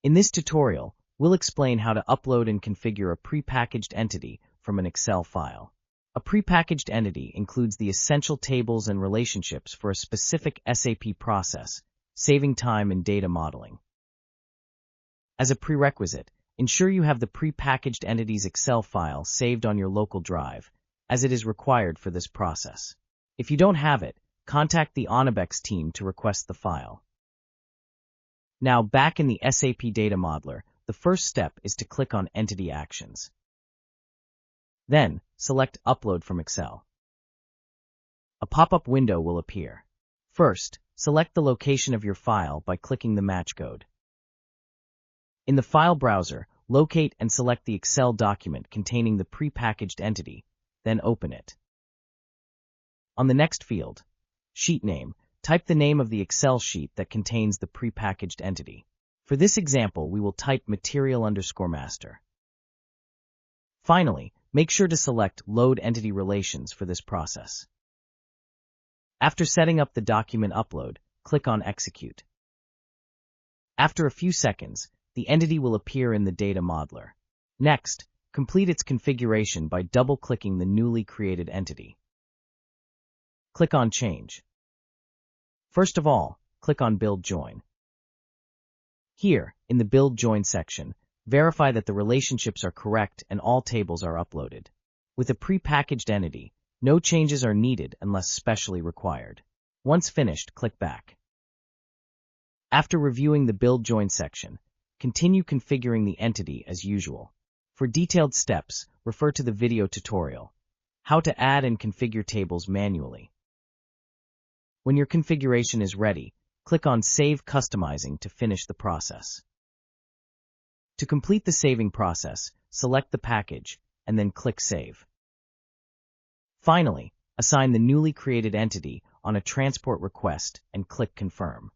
In this tutorial, we'll explain how to upload and configure a prepackaged entity from an Excel file. A prepackaged entity includes the essential tables and relationships for a specific SAP process, saving time in data modeling. As a prerequisite, ensure you have the prepackaged entity's Excel file saved on your local drive, as it is required for this process. If you don't have it, contact the Onibex team to request the file. Now, back in the SAP Data Modeler, the first step is to click on Entity Actions. Then, select Upload from Excel. A pop-up window will appear. First, select the location of your file by clicking the match code. In the file browser, locate and select the Excel document containing the prepackaged entity, then open it. On the next field, Sheet Name, type the name of the Excel sheet that contains the prepackaged entity. For this example, we will type material_master. Finally, make sure to select Load Entity Relations for this process. After setting up the document upload, click on Execute. After a few seconds, the entity will appear in the Data Modeler. Next, complete its configuration by double-clicking the newly created entity. Click on Change. First of all, click on Build Join. Here, in the Build Join section, verify that the relationships are correct and all tables are uploaded. With a prepackaged entity, no changes are needed unless specially required. Once finished, click Back. After reviewing the Build Join section, continue configuring the entity as usual. For detailed steps, refer to the video tutorial, How to Add and Configure Tables Manually. When your configuration is ready, click on Save Customizing to finish the process. To complete the saving process, select the package, and then click Save. Finally, assign the newly created entity on a transport request and click Confirm.